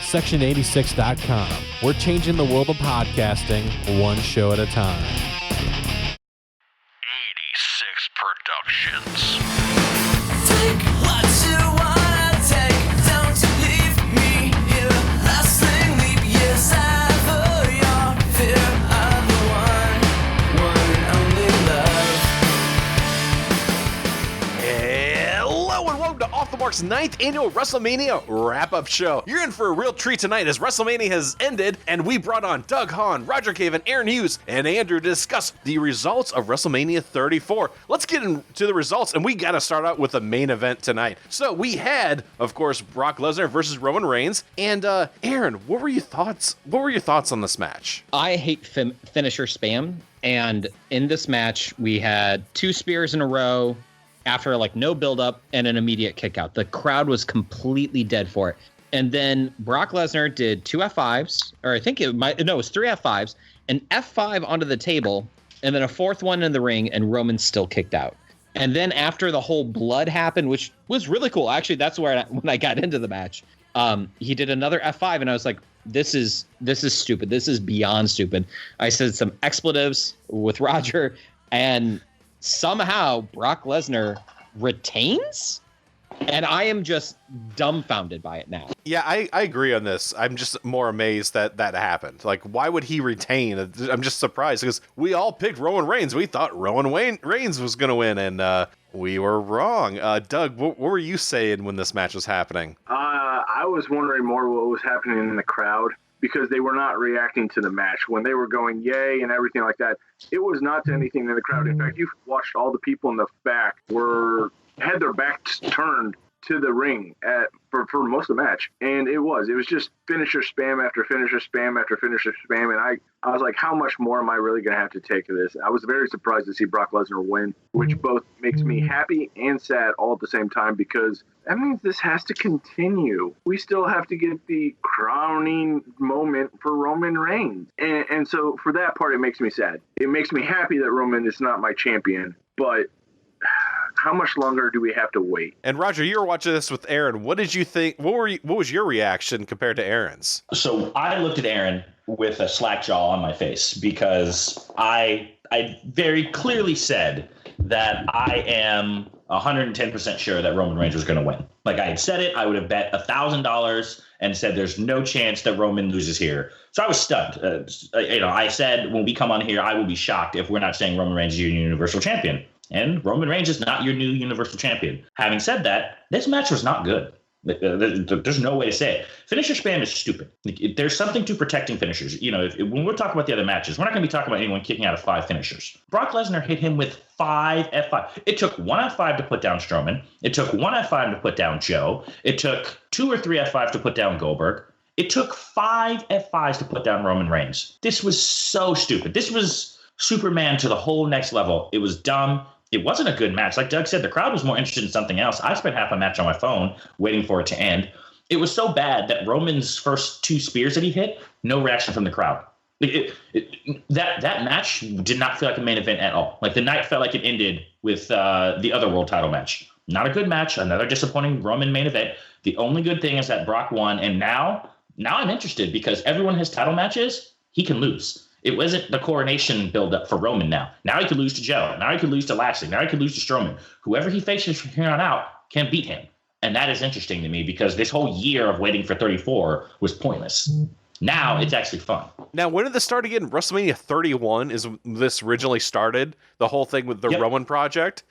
Section86.com. We're changing the world of podcasting one show at a time. 86 Productions. Take what you wanna take. Don't leave me here. Lasting leap years ever. Your fear of the one and only love. Hello and welcome to Off the Mark's 9th annual Wrestlemania wrap-up show. You're in for a real treat tonight as Wrestlemania has ended, and we brought on Doug Hahn, Roger Caven, Aaron Hughes, and Andrew to discuss the results of Wrestlemania 34. Let's get into the results, and we got to start out with the main event tonight. So we had, of course, Brock Lesnar versus Roman Reigns, and Aaron, what were your thoughts? What were your thoughts on this match? I hate finisher spam, and in this match, we had 2 spears in a row after like no buildup and an immediate kick out. The crowd was completely dead for it. And then Brock Lesnar did 2 F5s, or I think it was 3 F5s, an F5 onto the table, and then a 4th one in the ring, and Roman still kicked out. And then after the whole blood happened, which was really cool. Actually, that's where when I got into the match, he did another F5, and I was like, this is stupid. This is beyond stupid. I said some expletives with Roger, and somehow Brock Lesnar retains, and I am just dumbfounded by it now. Yeah, I agree on this. I'm just more amazed that happened. Like, why would he retain? I'm just surprised because we all picked Roman Reigns. We thought Roman Reigns was going to win, and we were wrong. Doug, what were you saying when this match was happening? I was wondering more what was happening in the crowd, because they were not reacting to the match. When they were going yay and everything like that, it was not to anything in the crowd. In fact, you watched all the people in the back had their backs turned to the ring for most of the match. And it was just finisher spam after finisher spam after finisher spam. And I was like, how much more am I really going to have to take of this? I was very surprised to see Brock Lesnar win, which both makes me happy and sad all at the same time, because that means this has to continue. We still have to get the crowning moment for Roman Reigns. And so for that part, it makes me sad. It makes me happy that Roman is not my champion, but how much longer do we have to wait? And Roger, you were watching this with Aaron. What did you think? What was your reaction compared to Aaron's? So I looked at Aaron with a slack jaw on my face, because I very clearly said that I am 110% sure that Roman Reigns was going to win. Like I had said it, I would have bet $1,000 and said there's no chance that Roman loses here. So I was stunned. I said when we come on here, I will be shocked if we're not saying Roman Reigns is your Universal Champion. And Roman Reigns is not your new Universal Champion. Having said that, this match was not good. There's no way to say it. Finisher spam is stupid. There's something to protecting finishers. When we're talking about the other matches, we're not going to be talking about anyone kicking out of 5 finishers. Brock Lesnar hit him with 5 F5. It took 1 F5 to put down Strowman. It took 1 F5 to put down Joe. It took 2 or 3 F5s to put down Goldberg. It took 5 F5s to put down Roman Reigns. This was so stupid. This was Superman to the whole next level. It was dumb. It wasn't a good match. Like Doug said, the crowd was more interested in something else. I spent half a match on my phone waiting for it to end. It was so bad that Roman's first 2 spears that he hit, no reaction from the crowd. That match did not feel like a main event at all. Like the night felt like it ended with the other world title match. Not a good match. Another disappointing Roman main event. The only good thing is that Brock won, and now I'm interested because everyone has title matches. He can lose. It wasn't the coronation buildup for Roman now. Now he could lose to Joe. Now he could lose to Lashley. Now he could lose to Strowman. Whoever he faces from here on out can beat him. And that is interesting to me because this whole year of waiting for 34 was pointless. Now it's actually fun. Now, when did this start again? WrestleMania 31 is this originally started? The whole thing with the Roman project?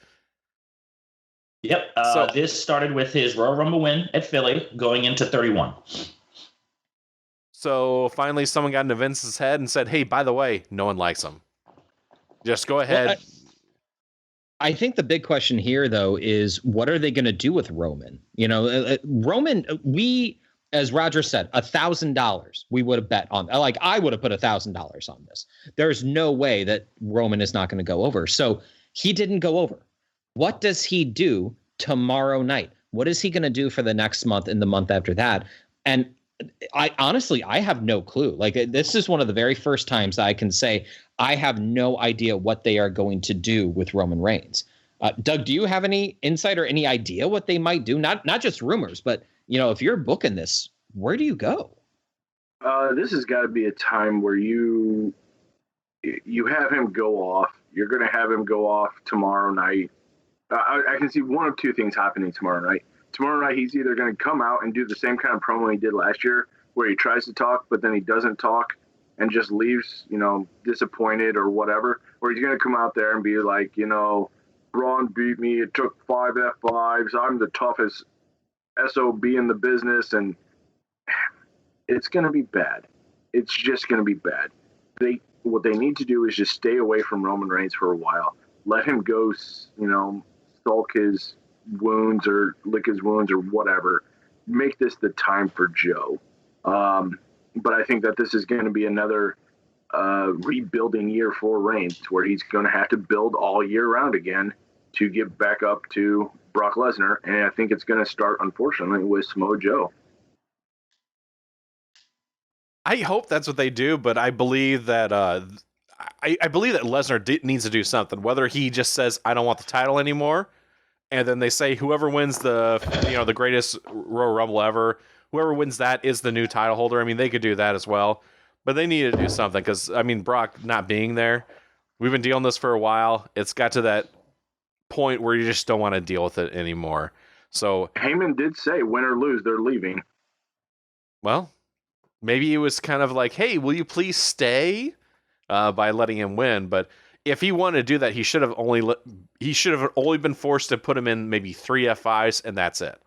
Yep. This started with his Royal Rumble win at Philly going into 31. So finally someone got into Vince's head and said, hey, by the way, no one likes him. Just go ahead. Well, I think the big question here, though, is what are they going to do with Roman? Roman, as Roger said, $1,000 we would have bet on. Like I would have put $1,000 on this. There's no way that Roman is not going to go over. So he didn't go over. What does he do tomorrow night? What is he going to do for the next month and the month after that? And I honestly have no clue. Like this is one of the very first times I can say I have no idea what they are going to do with Roman Reigns. Doug, do you have any insight or any idea what they might do? Not just rumors, but if you're booking this, where do you go? This has got to be a time where you have him go off. You're going to have him go off tomorrow night. I can see one of two things happening tomorrow night. Tomorrow night, he's either going to come out and do the same kind of promo he did last year, where he tries to talk, but then he doesn't talk and just leaves, disappointed or whatever. Or he's going to come out there and be like, Braun beat me. It took 5 F5s. I'm the toughest SOB in the business. And it's going to be bad. It's just going to be bad. What they need to do is just stay away from Roman Reigns for a while. Let him go, sulk his wounds or lick his wounds or whatever. Make this the time for Joe. But I think that this is going to be another rebuilding year for Reigns, where he's going to have to build all year round again to get back up to Brock Lesnar. And I think it's going to start, unfortunately, with Samoa Joe. I hope that's what they do, but I believe that I believe that Lesnar needs to do something. Whether he just says, "I don't want the title anymore," and then they say whoever wins the greatest Royal Rumble ever, whoever wins that is the new title holder. I mean, they could do that as well, but they need to do something because Brock not being there, we've been dealing with this for a while. It's got to that point where you just don't want to deal with it anymore. So Heyman did say, win or lose, they're leaving. Well, maybe it was kind of like, hey, will you please stay by letting him win? But if he wanted to do that, he should have only been forced to put him in maybe 3 F5s, and that's it.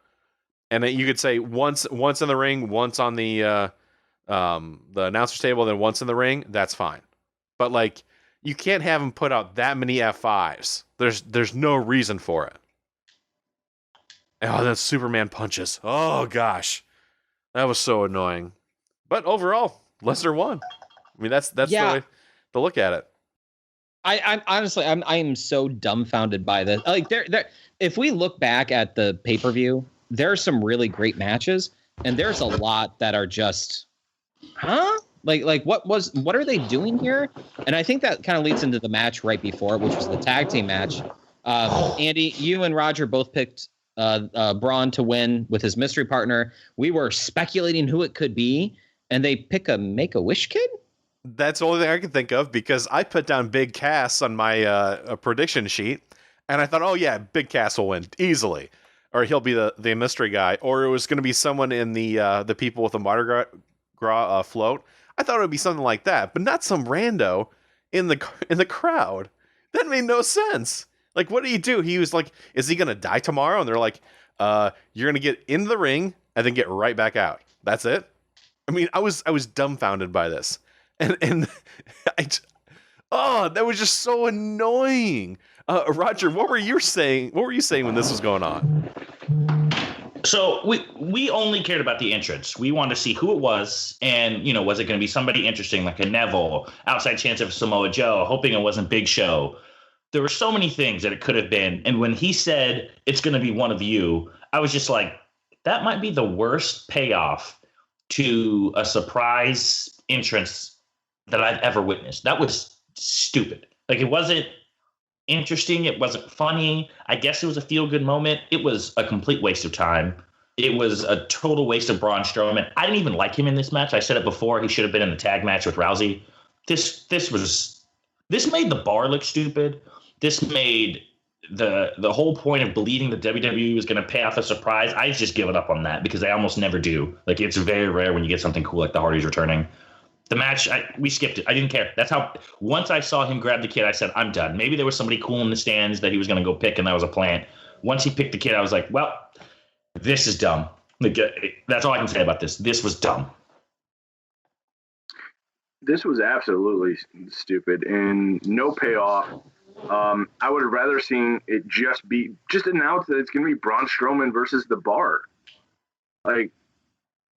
And you could say once in the ring, once on the announcer's table, then once in the ring. That's fine. But you can't have him put out that many F5s. There's no reason for it. Oh, then Superman punches. Oh gosh, that was so annoying. But overall, Lesnar won. That's the way to look at it. I'm honestly, I am so dumbfounded by this. If we look back at the pay-per-view, there are some really great matches, and there's a lot that are just, huh? What are they doing here? And I think that kind of leads into the match right before, which was the tag team match. Andy, you and Roger both picked Braun to win with his mystery partner. We were speculating who it could be, and they pick a Make-A-Wish kid? That's the only thing I can think of, because I put down Big Cass on my prediction sheet, and I thought, oh yeah, Big Cass will win easily, or he'll be the mystery guy, or it was going to be someone in the people with the Mardi Gras float. I thought it would be something like that, but not some rando in the crowd. That made no sense. What did he do? He was like, is he going to die tomorrow? And they're like, you're going to get into the ring and then get right back out. That's it. I was dumbfounded by this. And that was just so annoying. Roger, what were you saying? What were you saying when this was going on? So we only cared about the entrance. We wanted to see who it was, and was it going to be somebody interesting like a Neville, outside chance of Samoa Joe, hoping it wasn't Big Show. There were so many things that it could have been, and when he said it's going to be one of you, I was just like, that might be the worst payoff to a surprise entrance that I've ever witnessed. That was stupid. It wasn't interesting. It wasn't funny. I guess it was a feel-good moment. It was a complete waste of time. It was a total waste of Braun Strowman. I didn't even like him in this match. I said it before. He should have been in the tag match with Rousey. This made the bar look stupid. This made the whole point of believing that WWE was going to pay off a surprise. I've just given up on that because they almost never do. It's very rare when you get something cool like the Hardys returning. The match, we skipped it. I didn't care. That's how, once I saw him grab the kid, I said, I'm done. Maybe there was somebody cool in the stands that he was going to go pick, and that was a plant. Once he picked the kid, I was like, well, this is dumb. That's all I can say about this. This was dumb. This was absolutely stupid and no payoff. I would have rather seen it just announced that it's going to be Braun Strowman versus the Bar. I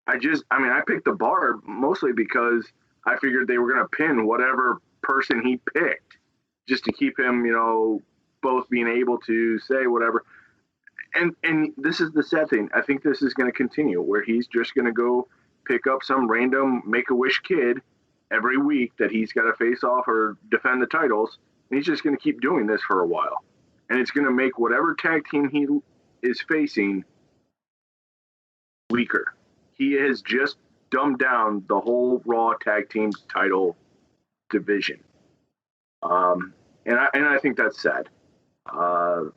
picked the Bar mostly because I figured they were going to pin whatever person he picked just to keep him, both being able to say whatever. And this is the sad thing. I think this is going to continue where he's just going to go pick up some random Make-A-Wish kid every week that he's got to face off or defend the titles. And he's just going to keep doing this for a while. And it's going to make whatever tag team he is facing weaker. He has just dumbed down the whole Raw tag team title division. And I think that's sad. I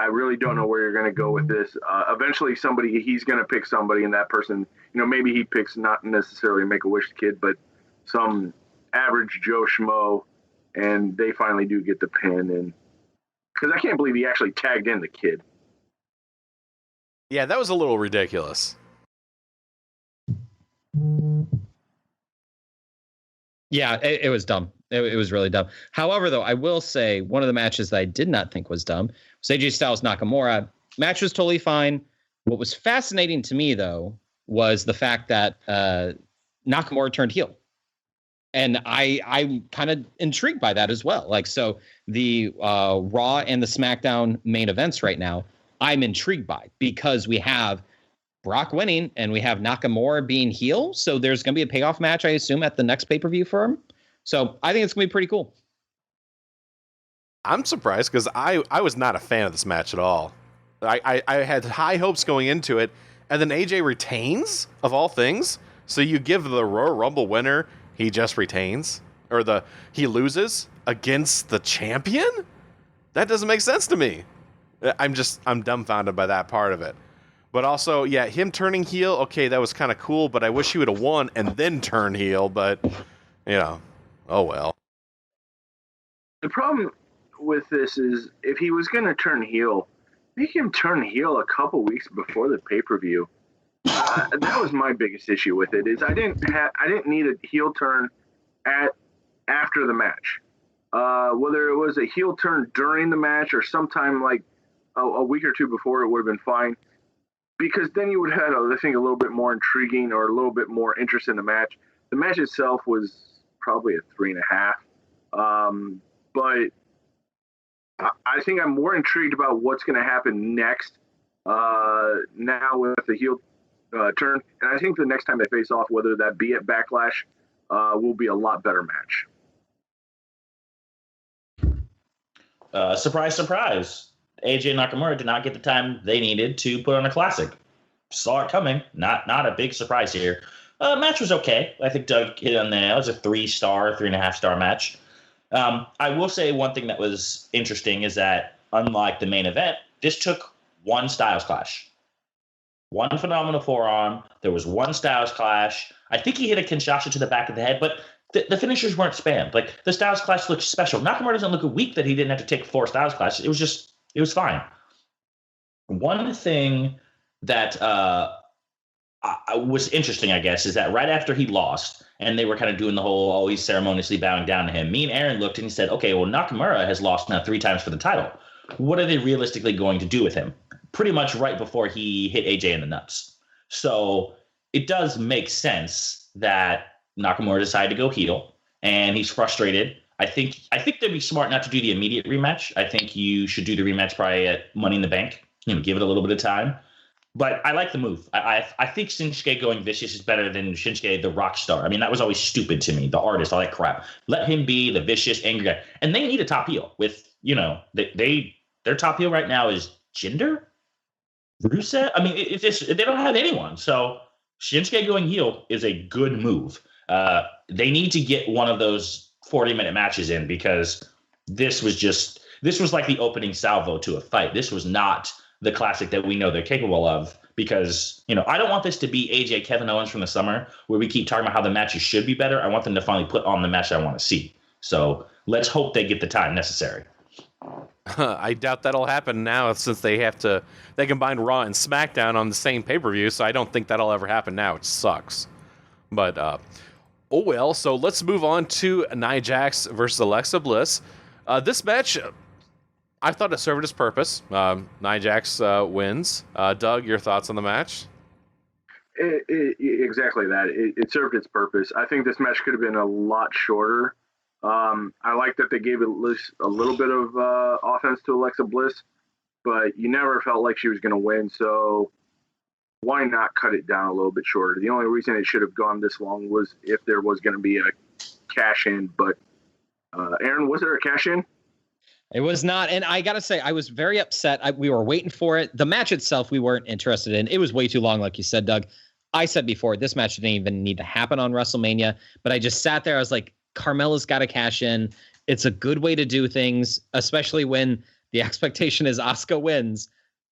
really don't know where you're going to go with this. Eventually, he's going to pick somebody, and that person, maybe he picks not necessarily Make-A-Wish kid, but some average Joe Schmo, and they finally do get the pin. And because I can't believe he actually tagged in the kid. Yeah, that was a little ridiculous. Yeah, it was dumb. It was really dumb. However, though, I will say one of the matches that I did not think was dumb was AJ Styles Nakamura. Match was totally fine. What was fascinating to me, though, was the fact that Nakamura turned heel. And I'm kind of intrigued by that as well. Like, so the Raw and the SmackDown main events right now, I'm intrigued by, because we have Brock winning and we have Nakamura being heel. So there's going to be a payoff match, I assume, at the next pay-per-view for him. So I think it's going to be pretty cool. I'm surprised because I was not a fan of this match at all. I had high hopes going into it, and then AJ retains, of all things. So you give the Royal Rumble winner, he just retains, or he loses against the champion? That doesn't make sense to me. I'm dumbfounded by that part of it. But also, yeah, him turning heel, okay, that was kind of cool, but I wish he would have won and then turn heel, but, oh well. The problem with this is if he was going to turn heel, make him turn heel a couple weeks before the pay-per-view. That was my biggest issue with it. Is I didn't need a heel turn after the match. Whether it was a heel turn during the match or sometime like a week or two before, it would have been fine. Because then you would have had, I think, a little bit more intriguing or a little bit more interest in the match. The match itself was probably a 3.5. But I think I'm more intrigued about what's going to happen next now with the heel turn. And I think the next time they face off, whether that be at Backlash, will be a lot better match. Surprise, surprise. AJ Nakamura did not get the time they needed to put on a classic. Saw it coming. Not a big surprise here. Match was okay. I think Doug hit on there. It was a 3.5-star match. I will say one thing that was interesting is that, unlike the main event, this took one Styles Clash. One phenomenal forearm. There was one Styles Clash. I think he hit a Kinshasa to the back of the head, but the finishers weren't spammed. Like, the Styles Clash looked special. Nakamura doesn't look weak that he didn't have to take 4 Styles Clashes. It was fine. One thing that was interesting, I guess, is that right after he lost, and they were kind of doing the whole always ceremoniously bowing down to him, me and Aaron looked and he said, okay, well, Nakamura has lost now 3 times for the title. What are they realistically going to do with him? Pretty much right before he hit AJ in the nuts. So it does make sense that Nakamura decided to go heel, and he's frustrated. I think they'd be smart not to do the immediate rematch. I think you should do the rematch probably at Money in the Bank. Give it a little bit of time. But I like the move. I think Shinsuke going vicious is better than Shinsuke the rock star. I mean, that was always stupid to me. The artist, all that crap. Let him be the vicious, angry guy. And they need a top heel. With their top heel right now is Jinder, Rusev. I mean, it's just, they don't have anyone. So Shinsuke going heel is a good move. They need to get one of those 40-minute matches in, because this was like the opening salvo to a fight. This was not the classic that we know they're capable of, because, I don't want this to be AJ Kevin Owens from the summer where we keep talking about how the matches should be better. I want them to finally put on the match I want to see. So let's hope they get the time necessary. I doubt that'll happen now, since they combine Raw and SmackDown on the same pay-per-view, so I don't think that'll ever happen now. It sucks. But, oh well, so let's move on to Nia Jax versus Alexa Bliss. This match, I thought it served its purpose. Nia Jax wins. Doug, your thoughts on the match? Exactly that. It served its purpose. I think this match could have been a lot shorter. I like that they gave it a little bit of offense to Alexa Bliss, but you never felt like she was going to win, so why not cut it down a little bit shorter? The only reason it should have gone this long was if there was going to be a cash-in, but Aaron, was there a cash-in? It was not, and I gotta say, I was very upset. We were waiting for it. The match itself, we weren't interested in. It was way too long, like you said, Doug. I said before, this match didn't even need to happen on WrestleMania, but I just sat there. I was like, Carmella's got to cash in. It's a good way to do things, especially when the expectation is Asuka wins.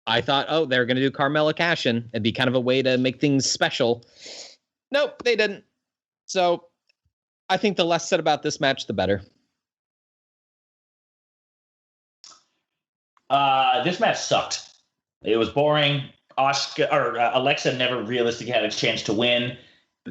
I thought, oh, they're going to do Carmella cash in. It'd be kind of a way to make things special. Nope, they didn't. So I think the less said about this match, the better. This match sucked. It was boring. Alexa never realistically had a chance to win.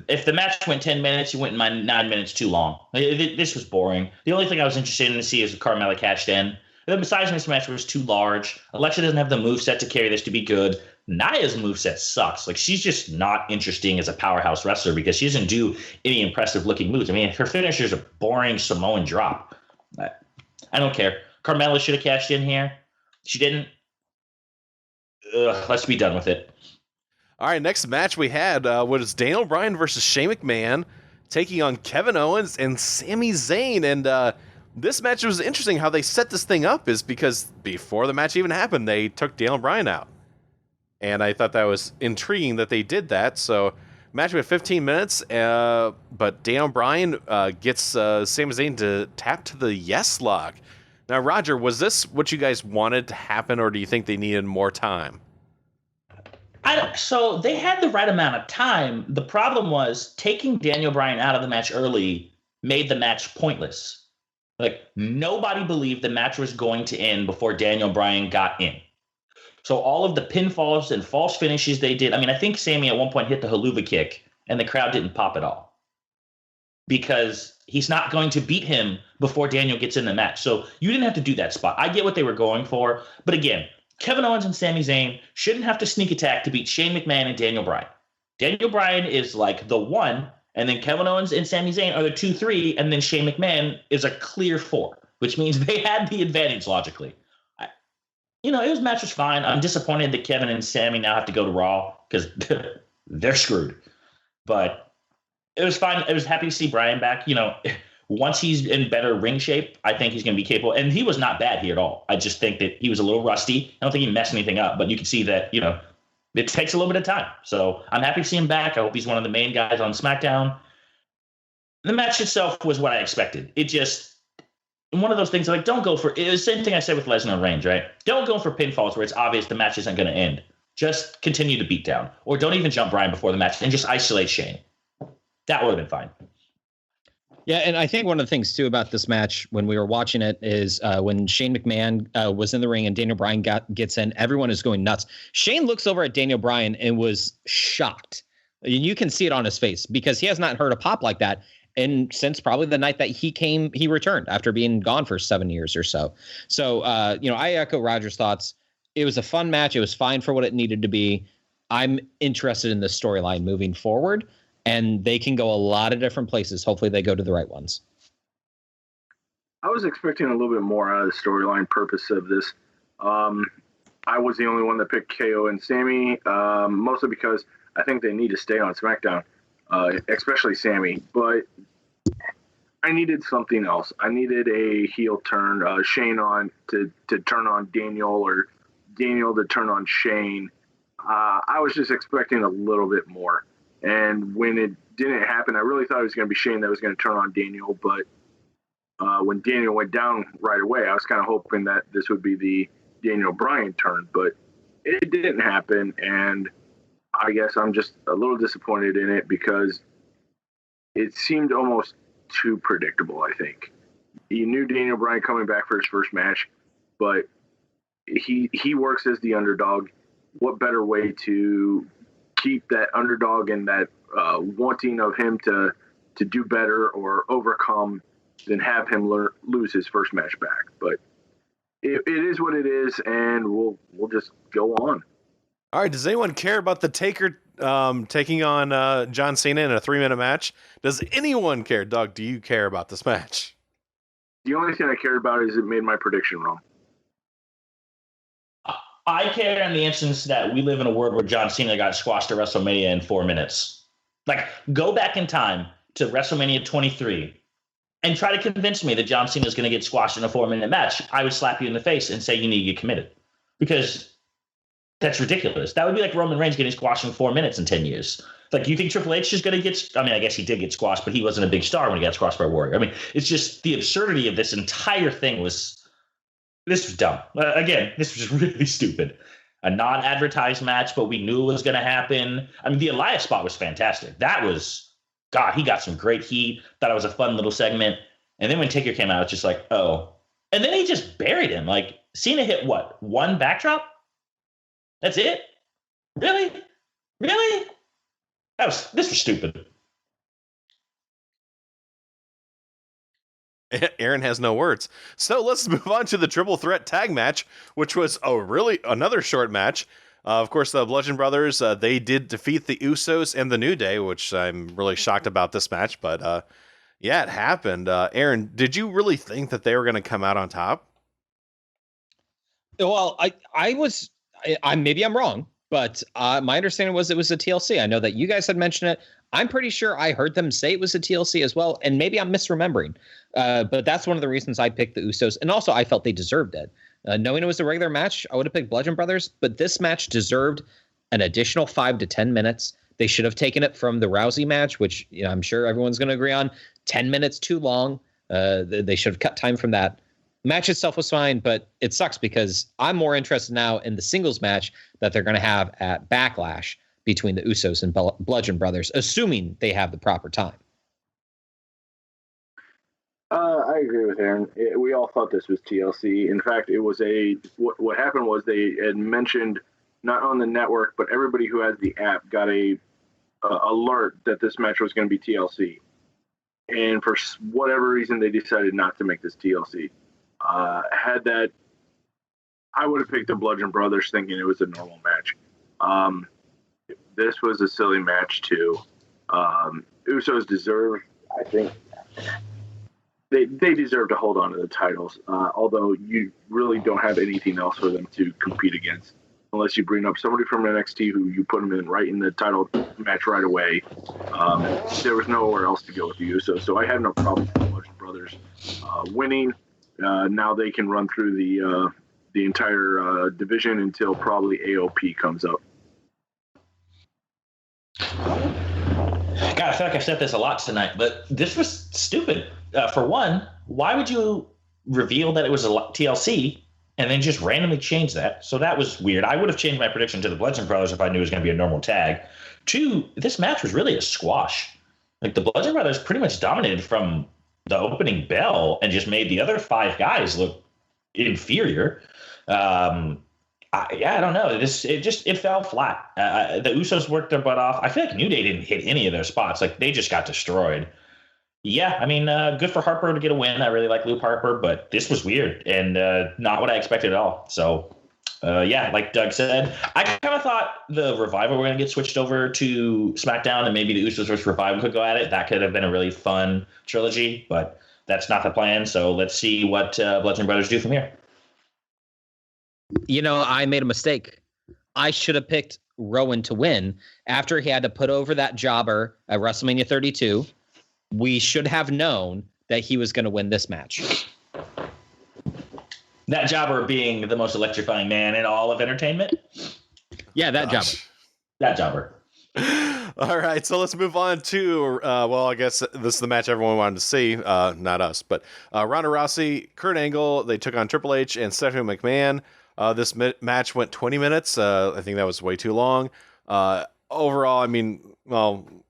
If the match went 10 minutes, it went 9 minutes too long. This was boring. The only thing I was interested in to see is if Carmella cashed in. Then besides, this match was too large. Alexa doesn't have the moveset to carry this to be good. Naya's moveset sucks. Like, she's just not interesting as a powerhouse wrestler because she doesn't do any impressive looking moves. I mean, her finisher is a boring Samoan drop. I don't care. Carmella should have cashed in here. She didn't. Let's be done with it. All right, next match we had was Daniel Bryan versus Shane McMahon taking on Kevin Owens and Sami Zayn. And this match was interesting. How they set this thing up is because before the match even happened, they took Daniel Bryan out. And I thought that was intriguing that they did that. So match went 15 minutes, but Daniel Bryan gets Sami Zayn to tap to the yes lock. Now, Roger, was this what you guys wanted to happen, or do you think they needed more time? So they had the right amount of time. The problem was taking Daniel Bryan out of the match early made the match pointless. Like, nobody believed the match was going to end before Daniel Bryan got in. So all of the pinfalls and false finishes they did. I mean, I think Sami at one point hit the haluva kick, and the crowd didn't pop at all. Because he's not going to beat him before Daniel gets in the match. So you didn't have to do that spot. I get what they were going for. But again, Kevin Owens and Sami Zayn shouldn't have to sneak attack to beat Shane McMahon and Daniel Bryan. Daniel Bryan is like the 1, and then Kevin Owens and Sami Zayn are the 2, 3, and then Shane McMahon is a clear 4, which means they had the advantage logically. It match was fine. I'm disappointed that Kevin and Sami now have to go to Raw because they're screwed. But it was fine. I was happy to see Bryan back. Once he's in better ring shape, I think he's going to be capable. And he was not bad here at all. I just think that he was a little rusty. I don't think he messed anything up, but you can see that, it takes a little bit of time. So I'm happy to see him back. I hope he's one of the main guys on SmackDown. The match itself was what I expected. It just, one of those things, like, don't go for it. The same thing I said with Lesnar and Reigns, right? Don't go for pinfalls where it's obvious the match isn't going to end. Just continue to beat down. Or don't even jump Bryan before the match and just isolate Shane. That would have been fine. Yeah, and I think one of the things, too, about this match when we were watching it is when Shane McMahon was in the ring and Daniel Bryan gets in, everyone is going nuts. Shane looks over at Daniel Bryan and was shocked. You can see it on his face because he has not heard a pop like that. And since probably the night that he returned after being gone for 7 years or so. So, I echo Roger's thoughts. It was a fun match. It was fine for what it needed to be. I'm interested in the storyline moving forward, and they can go a lot of different places. Hopefully they go to the right ones. I was expecting a little bit more out of the storyline purpose of this. I was the only one that picked KO and Sami, mostly because I think they need to stay on SmackDown. Especially Sami, but I needed something else. I needed a heel turn, Shane on to turn on Daniel, or Daniel to turn on Shane. I was just expecting a little bit more, and when it didn't happen, I really thought it was going to be Shane that was going to turn on Daniel. But when Daniel went down right away, I was kind of hoping that this would be the Daniel Bryan turn, but it didn't happen, and I guess I'm just a little disappointed in it because it seemed almost too predictable, I think. You knew Daniel Bryan coming back for his first match, but he works as the underdog. What better way to keep that underdog and that wanting of him to do better or overcome than have him lose his first match back? But it is what it is, and we'll just go on. All right, does anyone care about the Taker taking on John Cena in a 3-minute match? Does anyone care? Doug, do you care about this match? The only thing I cared about is it made my prediction wrong. I care in the instance that we live in a world where John Cena got squashed at WrestleMania in 4 minutes. Like, go back in time to WrestleMania 23 and try to convince me that John Cena is going to get squashed in a 4-minute match. I would slap you in the face and say you need to get committed. Because that's ridiculous. That would be like Roman Reigns getting squashed in 4 minutes in 10 years. Like, you think Triple H is going to get, I mean, I guess he did get squashed, but he wasn't a big star when he got squashed by Warrior. I mean, it's just the absurdity of this entire thing this was dumb. Again, this was really stupid. A non-advertised match, but we knew it was going to happen. I mean, the Elias spot was fantastic. That was, God, he got some great heat. Thought it was a fun little segment. And then when Taker came out, it's just like, oh. And then he just buried him. Like, Cena hit what? One backdrop? That's it? Really? Really? This was stupid. Aaron has no words. So let's move on to the triple threat tag match, which was another short match. Of course, the Bludgeon Brothers, they did defeat the Usos and the New Day, which I'm really shocked about this match. But yeah, it happened. Aaron, did you really think that they were going to come out on top? Well, maybe I'm wrong, but my understanding was it was a TLC. I know that you guys had mentioned it. I'm pretty sure I heard them say it was a TLC as well, and maybe I'm misremembering. But that's one of the reasons I picked the Usos, and also I felt they deserved it. Knowing it was a regular match, I would have picked Bludgeon Brothers, but this match deserved an additional 5 to 10 minutes. They should have taken it from the Rousey match, which I'm sure everyone's going to agree on. 10 minutes too long. They should have cut time from that. The match itself was fine, but it sucks because I'm more interested now in the singles match that they're going to have at Backlash between the Usos and Bludgeon Brothers, assuming they have the proper time. I agree with Aaron. We all thought this was TLC. In fact, it was what happened was they had mentioned, not on the network, but everybody who has the app got a alert that this match was going to be TLC. And for whatever reason, they decided not to make this TLC. Had that, I would have picked the Bludgeon Brothers thinking it was a normal match. This was a silly match too. Usos deserve, I think, they deserve to hold on to the titles. Although you really don't have anything else for them to compete against, unless you bring up somebody from NXT who you put them in right in the title match right away. There was nowhere else to go with the Usos, so I had no problem with the Bludgeon Brothers winning. Now they can run through the entire division until probably AOP comes up. God, I feel like I've said this a lot tonight, but this was stupid. For one, why would you reveal that it was a TLC and then just randomly change that? So that was weird. I would have changed my prediction to the Bludgeon Brothers if I knew it was going to be a normal tag. Two, this match was really a squash. Like, the Bludgeon Brothers pretty much dominated from the opening bell and just made the other 5 guys look inferior. I don't know. It fell flat. The Usos worked their butt off. I feel like New Day didn't hit any of their spots. Like, they just got destroyed. Yeah, I mean, good for Harper to get a win. I really like Luke Harper, but this was weird and not what I expected at all. So, yeah, like Doug said, I kind of thought the Revival were going to get switched over to SmackDown and maybe the Usos versus Revival could go at it. That could have been a really fun trilogy, but that's not the plan. So let's see what Bludgeon Brothers do from here. I made a mistake. I should have picked Rowan to win after he had to put over that jobber at WrestleMania 32. We should have known that he was going to win this match. That jobber being the most electrifying man in all of entertainment? Yeah, that jobber. That jobber. All right, so let's move on to, I guess this is the match everyone wanted to see, not us, but Ronda Rousey, Kurt Angle, they took on Triple H and Stephanie McMahon. This match went 20 minutes. I think that was way too long. Overall, I mean,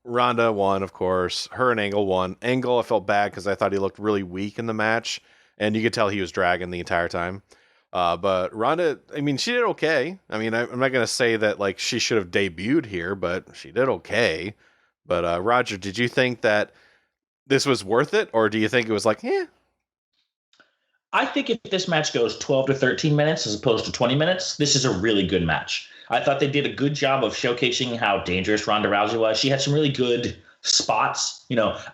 Ronda won, of course. Her and Angle won. Angle, I felt bad because I thought he looked really weak in the match, and you could tell he was dragging the entire time. But Ronda, I mean, she did okay. I mean, I'm not going to say that, like, she should have debuted here, but she did okay. But, Roger, did you think that this was worth it, or do you think it was like, I think if this match goes 12 to 13 minutes as opposed to 20 minutes, this is a really good match. I thought they did a good job of showcasing how dangerous Ronda Rousey was. She had some really good spots.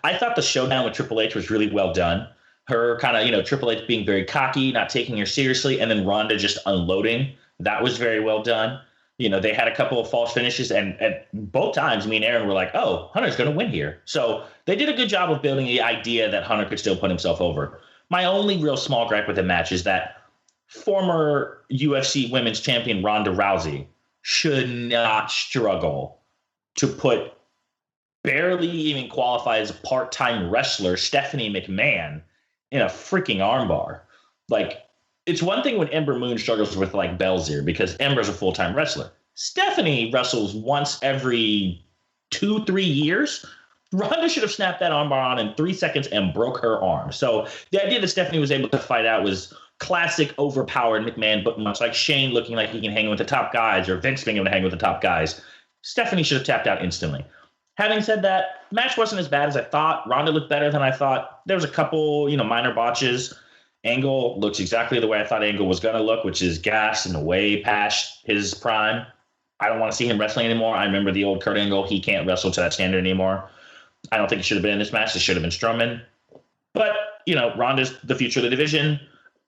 I thought the showdown with Triple H was really well done. Her kind of, Triple H being very cocky, not taking her seriously, and then Ronda just unloading. That was very well done. They had a couple of false finishes, and at both times, me and Aaron were like, oh, Hunter's going to win here. So they did a good job of building the idea that Hunter could still put himself over. My only real small gripe with the match is that former UFC Women's Champion Ronda Rousey should not struggle to put barely even qualified as a part-time wrestler, Stephanie McMahon, in a freaking armbar. Like, it's one thing when Ember Moon struggles with like Belzer because Ember's a full-time wrestler. Stephanie wrestles once every 2-3 years. Ronda should have snapped that armbar on in 3 seconds and broke her arm. So the idea that Stephanie was able to fight out was classic overpowered McMahon, but much like Shane looking like he can hang with the top guys or Vince being able to hang with the top guys. Stephanie should have tapped out instantly. Having said that, match wasn't as bad as I thought. Ronda looked better than I thought. There was a couple, minor botches. Angle looks exactly the way I thought Angle was going to look, which is gas and way past his prime. I don't want to see him wrestling anymore. I remember the old Kurt Angle. He can't wrestle to that standard anymore. I don't think he should have been in this match. It should have been Strowman. But, Ronda's the future of the division.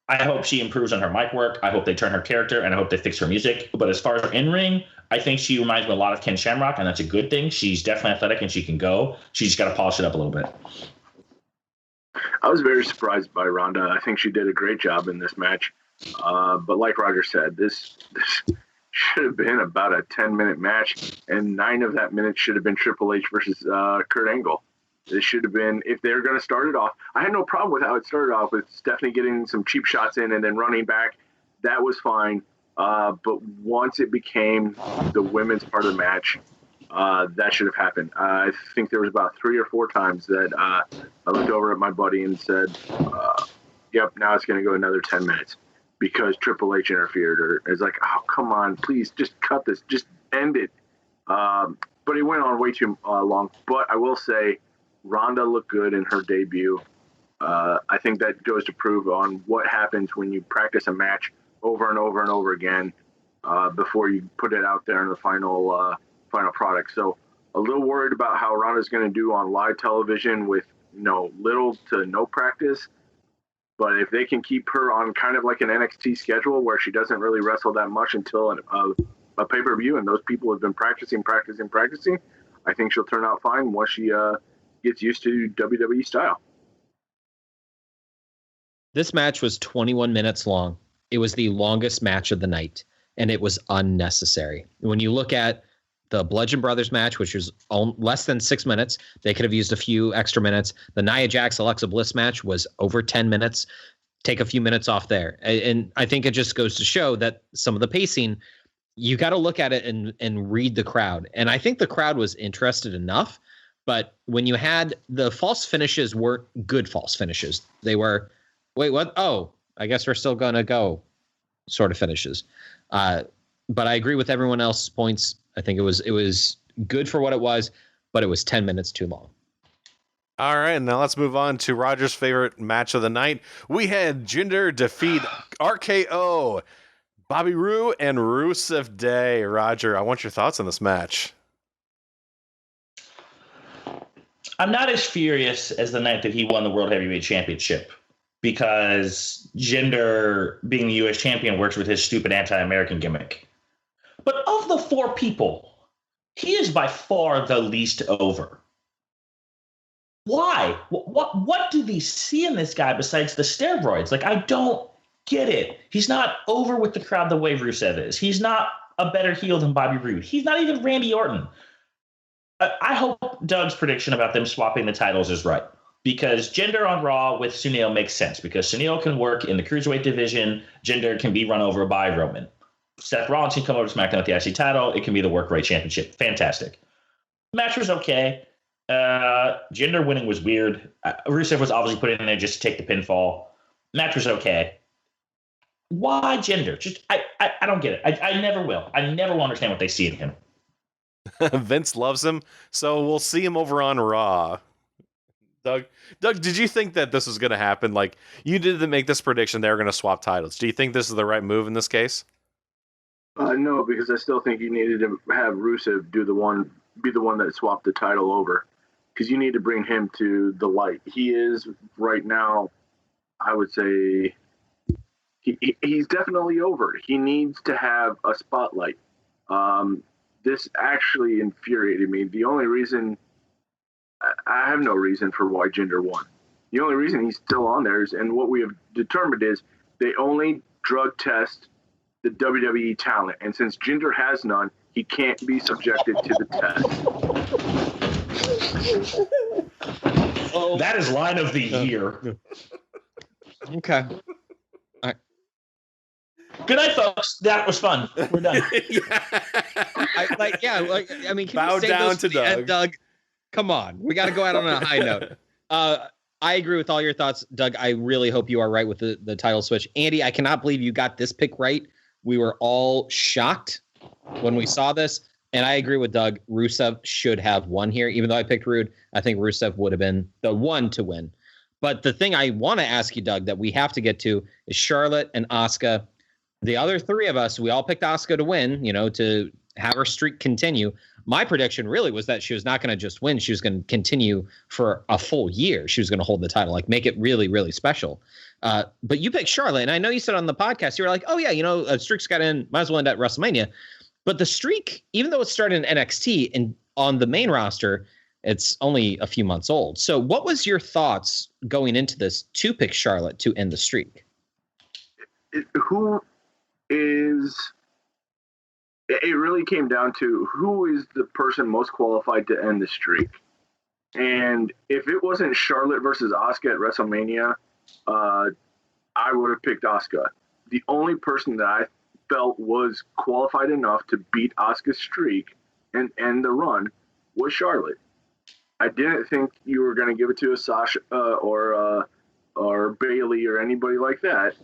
I hope she improves on her mic work. I hope they turn her character, and I hope they fix her music. But as far as her in-ring, I think she reminds me a lot of Ken Shamrock, and that's a good thing. She's definitely athletic, and she can go. She's just got to polish it up a little bit. I was very surprised by Ronda. I think she did a great job in this match. But like Roger said, this should have been about a 10-minute match, and 9 of that minute should have been Triple H versus Kurt Angle. This should have been, if they're going to start it off. I had no problem with how it started off with Stephanie getting some cheap shots in and then running back. That was fine. But once it became the women's part of the match, that should have happened. I think there was about 3 or 4 times that I looked over at my buddy and said, yep, now it's going to go another 10 minutes because Triple H interfered. Or it's like, oh, come on, please, just cut this. Just end it. But it went on way too long. But I will say, Ronda looked good in her debut. I think that goes to prove on what happens when you practice a match over and over and over again before you put it out there in the final product. So a little worried about how Ronda's going to do on live television with little to no practice. But if they can keep her on kind of like an NXT schedule where she doesn't really wrestle that much until a pay-per-view, and those people have been practicing, I think she'll turn out fine once she gets used to WWE style. This match was 21 minutes long. It was the longest match of the night, and it was unnecessary. When you look at the Bludgeon Brothers match, which was less than 6 minutes, they could have used a few extra minutes. The Nia Jax Alexa Bliss match was over 10 minutes. Take a few minutes off there. And I think it just goes to show that some of the pacing, you got to look at it and read the crowd. And I think the crowd was interested enough. But when you had the false finishes weren't good false finishes. They were, wait, what? Oh, I guess we're still going to go sort of finishes. But I agree with everyone else's points. I think it was good for what it was, but it was 10 minutes too long. All right, now let's move on to Roger's favorite match of the night. We had Jinder defeat RKO, Bobby Roode, and Rusev Day. Roger, I want your thoughts on this match. I'm not as furious as the night that he won the World Heavyweight Championship because Jinder, being the U.S. champion, works with his stupid anti-American gimmick. But of the 4 people, he is by far the least over. Why? What do they see in this guy besides the steroids? Like, I don't get it. He's not over with the crowd the way Rusev is. He's not a better heel than Bobby Roode. He's not even Randy Orton. I hope Doug's prediction about them swapping the titles is right, because Jinder on Raw with Sunil makes sense, because Sunil can work in the Cruiserweight division. Jinder can be run over by Roman. Seth Rollins can come over to SmackDown with the IC title. It can be the Work Rate Championship. Fantastic. Match was okay. Jinder winning was weird. Rusev was obviously put in there just to take the pinfall. Match was okay. Why Jinder? Just I don't get it. I never will. I never will understand what they see in him. Vince loves him, so we'll see him over on Raw. Doug, did you think that this was going to happen? Like, you did make this prediction they were going to swap titles. Do you think this is the right move in this case? No, because I still think you needed to have Rusev be the one that swapped the title over, because you need to bring him to the light. He is right now, I would say, he's definitely over. He needs to have a spotlight. This actually infuriated me. The only reason, I have no reason for why Jinder won. The only reason he's still on there is, and what we have determined is, they only drug test the WWE talent. And since Jinder has none, he can't be subjected to the test. That is line of the year. Okay. Good night, folks. That was fun. We're done. I mean, can Bow you save down those to for the end, Doug. Doug? Come on. We got to go out on a high note. I agree with all your thoughts, Doug. I really hope you are right with the title switch. Andy, I cannot believe you got this pick right. We were all shocked when we saw this. And I agree with Doug. Rusev should have won here. Even though I picked Rude, I think Rusev would have been the one to win. But the thing I want to ask you, Doug, that we have to get to is Charlotte and Asuka. The other three of us, we all picked Asuka to win, to have her streak continue. My prediction really was that she was not going to just win. She was going to continue for a full year. She was going to hold the title, like make it really, really special. But you picked Charlotte. And I know you said on the podcast, you were like, oh, yeah, a streak's got in, might as well end at WrestleMania. But the streak, even though it started in NXT and on the main roster, it's only a few months old. So what was your thoughts going into this to pick Charlotte to end the streak? It really came down to who is the person most qualified to end the streak. And if it wasn't Charlotte versus Asuka at WrestleMania, I would have picked Asuka. The only person that I felt was qualified enough to beat Asuka's streak and end the run was Charlotte. I didn't think you were going to give it to a Sasha or Bailey or anybody like that.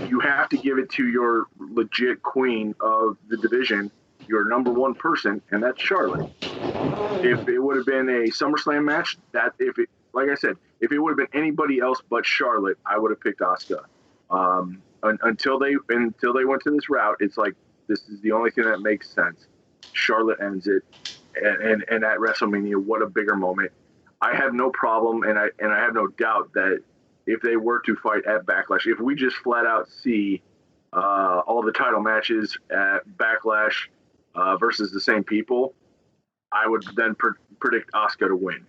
You have to give it to your legit queen of the division, your number one person, and that's Charlotte. If it would have been a SummerSlam match, like I said, if it would have been anybody else but Charlotte, I would have picked Asuka. Until they went to this route, it's like this is the only thing that makes sense. Charlotte ends it, and at WrestleMania, what a bigger moment! I have no problem, and I have no doubt that if they were to fight at Backlash, if we just flat out see all the title matches at Backlash versus the same people, I would then predict Asuka to win.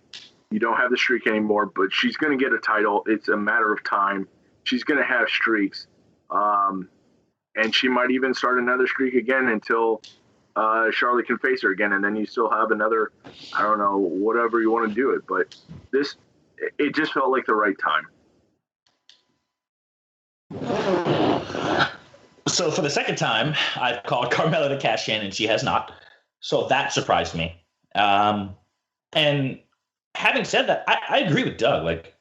You don't have the streak anymore, but she's going to get a title. It's a matter of time. She's going to have streaks. And she might even start another streak again until Charlotte can face her again. And then you still have another, I don't know, whatever you want to do it. But it just felt like the right time. So for the second time, I've called Carmella to cash in, and she has not. So that surprised me. And having said that, I agree with Doug. Like,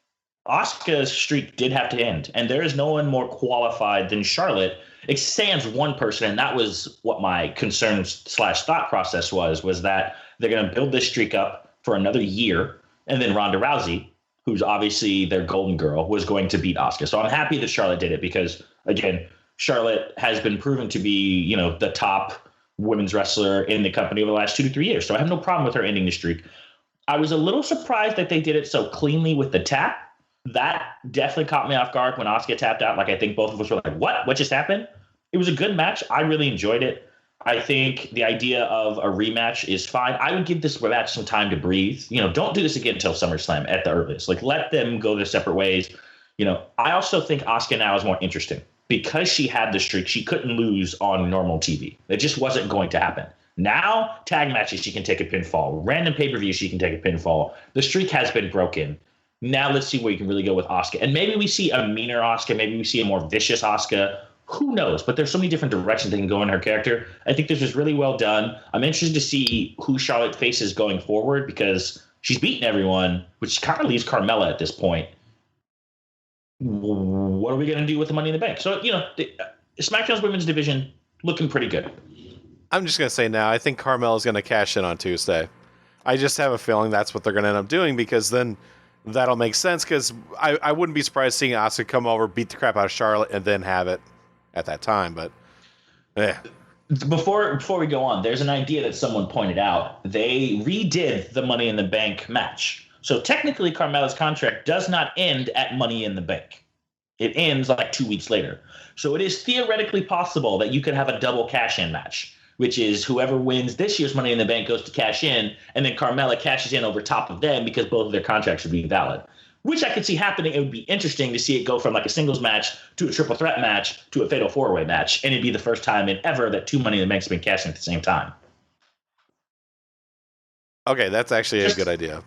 Asuka's streak did have to end, and there is no one more qualified than Charlotte. It stands one person, and that was what my concern / thought process was that they're going to build this streak up for another year, and then Ronda Rousey, who's obviously their golden girl, was going to beat Asuka. So I'm happy that Charlotte did it because, again, Charlotte has been proven to be, the top women's wrestler in the company over the last 2 to 3 years. So I have no problem with her ending the streak. I was a little surprised that they did it so cleanly with the tap. That definitely caught me off guard when Asuka tapped out. Like, I think both of us were like, what just happened? It was a good match. I really enjoyed it. I think the idea of a rematch is fine. I would give this match some time to breathe. Don't do this again until SummerSlam at the earliest. Like, let them go their separate ways. I also think Asuka now is more interesting because she had the streak. She couldn't lose on normal TV. It just wasn't going to happen. Now, tag matches, she can take a pinfall. Random pay-per-view, she can take a pinfall. The streak has been broken. Now let's see where you can really go with Asuka. And maybe we see a meaner Asuka. Maybe we see a more vicious Asuka. Who knows? But there's so many different directions they can go in her character. I think this was really well done. I'm interested to see who Charlotte faces going forward because she's beaten everyone, which kind of leaves Carmella at this point. What are we going to do with the Money in the Bank? So, SmackDown's women's division looking pretty good. I'm just going to say now, I think Carmella's going to cash in on Tuesday. I just have a feeling that's what they're going to end up doing because then that'll make sense because I wouldn't be surprised seeing Asuka come over, beat the crap out of Charlotte, and then have it at that time. But, Before we go on, there's an idea that someone pointed out. They redid the Money in the Bank match. So technically, Carmella's contract does not end at Money in the Bank. It ends like 2 weeks later. So it is theoretically possible that you could have a double cash-in match, which is whoever wins this year's Money in the Bank goes to cash in, and then Carmella cashes in over top of them because both of their contracts would be valid, which I could see happening. It would be interesting to see it go from like a singles match to a triple threat match to a fatal four-way match, and it'd be the first time in ever that 2 Money in the Banks have been cashed in at the same time. Okay, that's actually a good idea.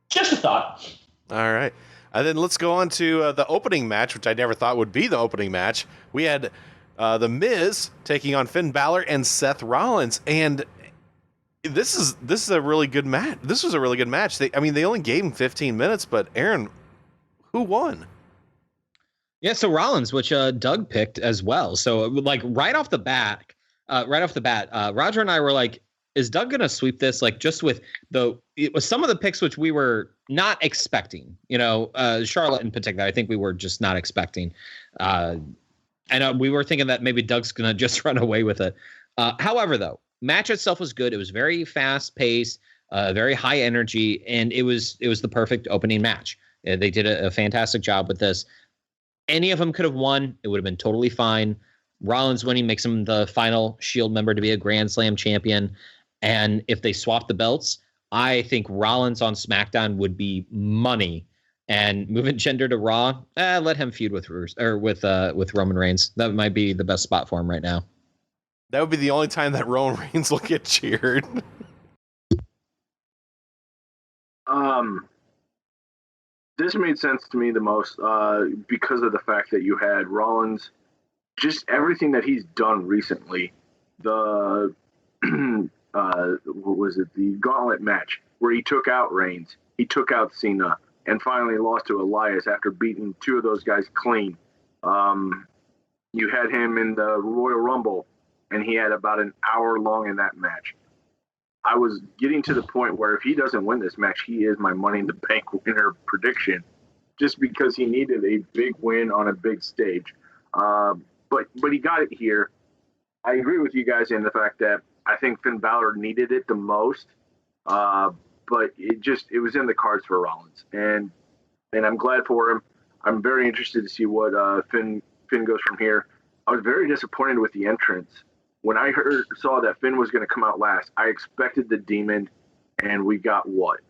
Just a thought. All right. And then let's go on to the opening match, which I never thought would be the opening match. We had The Miz taking on Finn Balor and Seth Rollins, and this is a really good match. This was a really good match. They only gave him 15 minutes, but Aaron, who won? Yeah, so Rollins, which Doug picked as well. So like right off the bat, Roger and I were like, is Doug going to sweep this? Like just with some of the picks, which we were not expecting, Charlotte in particular, I think we were just not expecting. And we were thinking that maybe Doug's going to just run away with it. However, though, match itself was good. It was very fast paced, very high energy, and it was the perfect opening match. They did a fantastic job with this. Any of them could have won. It would have been totally fine. Rollins winning makes him the final Shield member to be a Grand Slam champion. And if they swap the belts, I think Rollins on SmackDown would be money. And moving Jinder to Raw, let him feud with Roman Reigns. That might be the best spot for him right now. That would be the only time that Roman Reigns will get cheered. This made sense to me the most because of the fact that you had Rollins, just everything that he's done recently. The what was it? The Gauntlet match where he took out Reigns, he took out Cena, and finally lost to Elias after beating two of those guys clean. You had him in the Royal Rumble, and he had about an hour long in that match. I was getting to the point where if he doesn't win this match, he is my Money in the Bank winner prediction, just because he needed a big win on a big stage. But he got it here. I agree with you guys in the fact that I think Finn Balor needed it the most, but it was in the cards for Rollins, and I'm glad for him. I'm very interested to see what Finn goes from here. I was very disappointed with the entrance. When I saw that Finn was going to come out last, I expected the Demon, and we got what?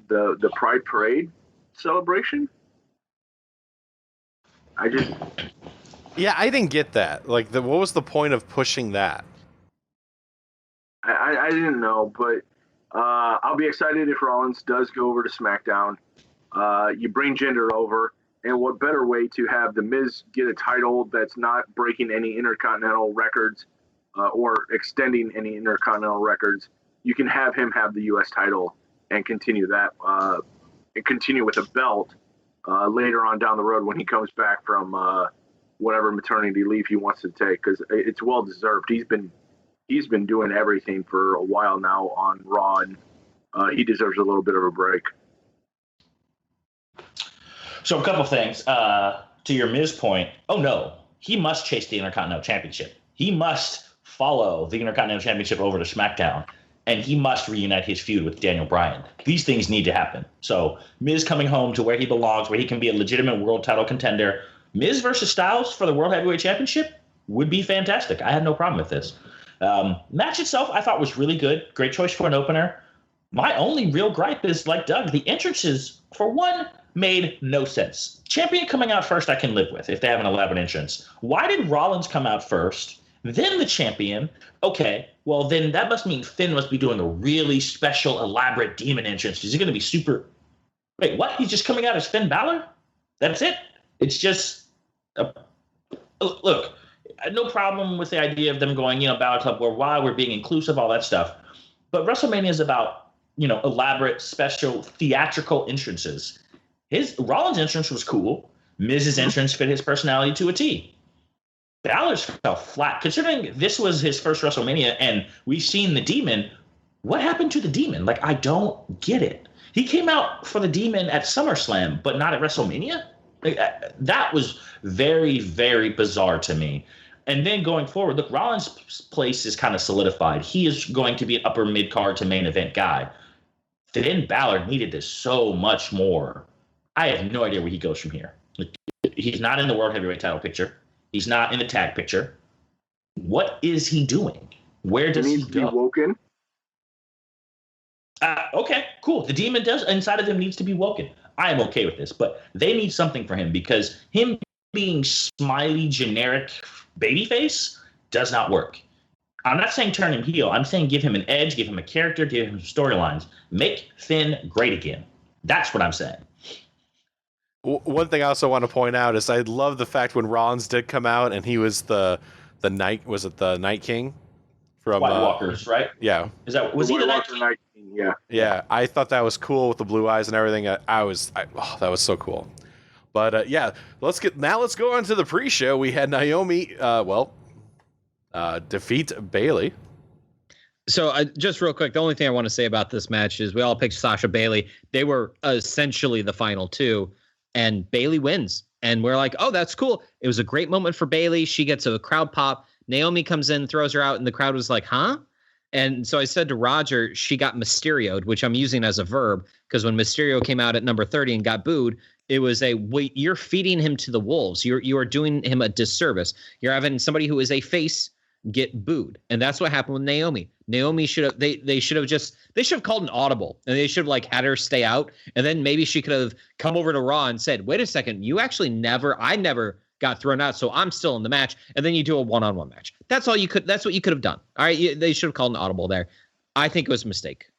The Pride Parade celebration? I didn't get that. Like, what was the point of pushing that? I didn't know, but I'll be excited if Rollins does go over to SmackDown. You bring Jinder over. And what better way to have The Miz get a title that's not breaking any intercontinental records or extending any intercontinental records? You can have him have the U.S. title and continue that and continue with a belt later on down the road when he comes back from whatever maternity leave he wants to take, because it's well deserved. He's been doing everything for a while now on Raw, and he deserves a little bit of a break. So a couple things. To your Miz point, he must chase the Intercontinental Championship. He must follow the Intercontinental Championship over to SmackDown, and he must reunite his feud with Daniel Bryan. These things need to happen. So Miz coming home to where he belongs, where he can be a legitimate world title contender. Miz versus Styles for the World Heavyweight Championship would be fantastic. I had no problem with this. Match itself, I thought was really good. Great choice for an opener. My only real gripe is, like Doug, the entrances, for one, made no sense. Champion coming out first, I can live with if they have an 11 entrance. Why did Rollins come out first, then the champion? Okay, well, then that must mean Finn must be doing a really special, elaborate demon entrance. Is he going to be super? Wait, what? He's just coming out as Finn Balor? That's it? It's just look, no problem with the idea of them going, Balor Club Worldwide, we're being inclusive, all that stuff. But WrestleMania is about, elaborate, special, theatrical entrances. Rollins' entrance was cool. Miz's entrance fit his personality to a T. Balor's fell flat. Considering this was his first WrestleMania and we've seen the Demon, what happened to the Demon? Like, I don't get it. He came out for the Demon at SummerSlam, but not at WrestleMania? That was very, very bizarre to me. And then going forward, look, Rollins' place is kind of solidified. He is going to be an upper mid-card to main event guy. Finn Balor needed this so much more. I have no idea where he goes from here. He's not in the World Heavyweight title picture. He's not in the tag picture. What is he doing? Where does he go? He needs to be woken. Okay, cool. The Demon inside of him needs to be woken. I am okay with this, but they need something for him because him being smiley, generic babyface does not work. I'm not saying turn him heel. I'm saying give him an edge, give him a character, give him storylines. Make Finn great again. That's what I'm saying. One thing I also want to point out is I love the fact when Rollins did come out and he was the Night, was it the Night King from White Walkers, right? Yeah. Was he the Night Walker King? Night King, yeah. Yeah, I thought that was cool with the blue eyes and everything. That was so cool. But yeah, let's go on to the pre-show. We had Naomi, defeat Bailey. So just real quick, the only thing I want to say about this match is we all picked Sasha Bailey. They were essentially the final two, and Bailey wins. And we're like, oh, that's cool. It was a great moment for Bailey. She gets a crowd pop. Naomi comes in, throws her out, and the crowd was like, huh? And so I said to Roger, she got Mysterio'd, which I'm using as a verb, because when Mysterio came out at number 30 and got booed, it was wait, you're feeding him to the wolves. You are doing him a disservice. You're having somebody who is a face get booed. And that's what happened with Naomi. Naomi should have they should have called an audible, and they should have had her stay out, and then maybe she could have come over to Raw and said, wait a second, I never got thrown out, so I'm still in the match, and then you do a one-on-one match. That's what you could have done. All right, they should have called an audible there. I think it was a mistake.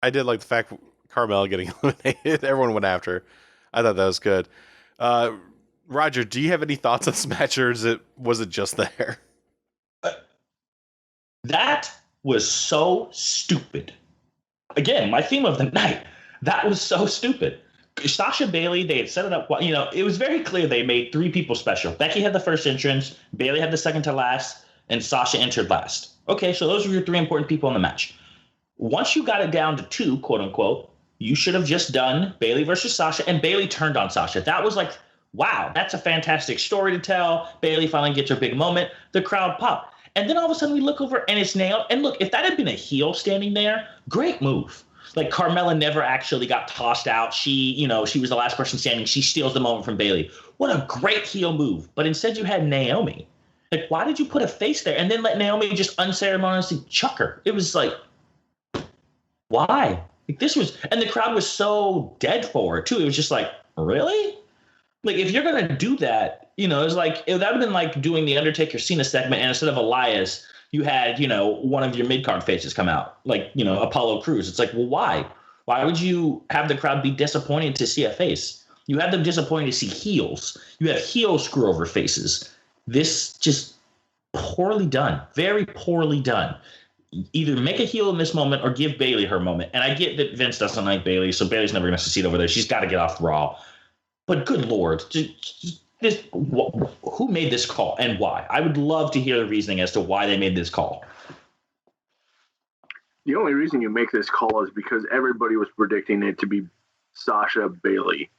I did like the fact Carmella getting eliminated. Everyone went after her. I thought that was good. Roger, do you have any thoughts on this match, or was it just there? That was so stupid. Again, my theme of the night. That was so stupid. Sasha Bailey, they had set it up. It was very clear they made three people special. Becky had the first entrance, Bailey had the second to last, and Sasha entered last. Okay, so those were your three important people in the match. Once you got it down to two, quote unquote, you should have just done Bailey versus Sasha, and Bailey turned on Sasha. That was like, wow, that's a fantastic story to tell. Bailey finally gets her big moment. The crowd popped. And then all of a sudden we look over and it's Naomi. And look, if that had been a heel standing there, great move. Like Carmella never actually got tossed out. She was the last person standing. She steals the moment from Bailey. What a great heel move. But instead you had Naomi. Like, why did you put a face there and then let Naomi just unceremoniously chuck her? It was like, why? Like and the crowd was so dead for it too. It was just like, really? Like, if you're going to do that, it was like, that would have been like doing the Undertaker Cena segment, and instead of Elias, you had, one of your mid-card faces come out, like, Apollo Crews. It's like, well, why? Why would you have the crowd be disappointed to see a face? You have them disappointed to see heels. You have heel screw-over faces. This just poorly done, very poorly done. Either make a heel in this moment or give Bailey her moment. And I get that Vince doesn't like Bailey, so Bailey's never going to succeed over there. She's got to get off Raw. But good Lord, who made this call and why? I would love to hear the reasoning as to why they made this call. The only reason you make this call is because everybody was predicting it to be Sasha Bailey.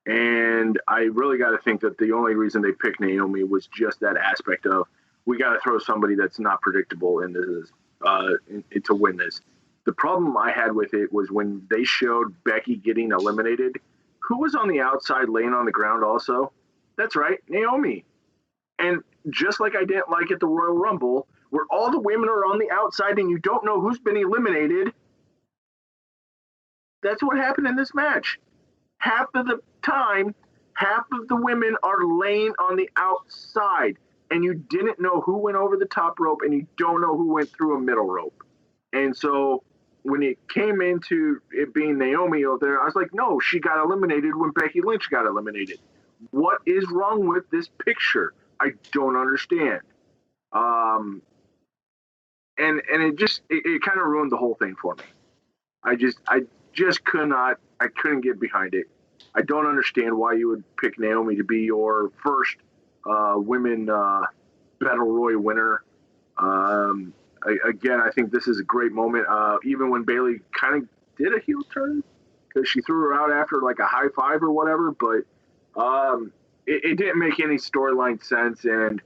And I really got to think that the only reason they picked Naomi was just that aspect of, we got to throw somebody that's not predictable in this to win this. The problem I had with it was when they showed Becky getting eliminated, who was on the outside laying on the ground also? That's right, Naomi. And just like I didn't like at the Royal Rumble, where all the women are on the outside and you don't know who's been eliminated, that's what happened in this match. Half of the time, half of the women are laying on the outside, and you didn't know who went over the top rope, and you don't know who went through a middle rope. And so when it came into it being Naomi out there, I was like, no, she got eliminated when Becky Lynch got eliminated. What is wrong with this picture? I don't understand. And it kind of ruined the whole thing for me. I couldn't get behind it. I don't understand why you would pick Naomi to be your first women Battle Royal winner. Again, I think this is a great moment. Even when Bailey kind of did a heel turn, because she threw her out after like a high five or whatever, but it didn't make any storyline sense. And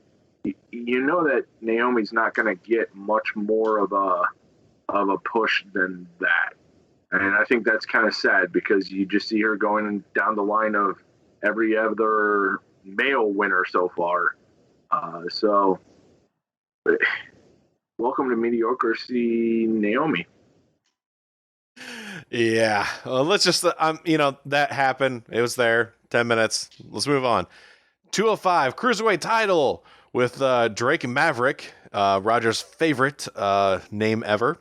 you know that Naomi's not going to get much more of a push than that. And I think that's kind of sad, because you just see her going down the line of every other male winner so far. Welcome to mediocrity, Naomi. Yeah, well, let's just that happened. It was there. 10 minutes. Let's move on. 205 Cruiserweight title. with Drake and Maverick, Roger's favorite name ever.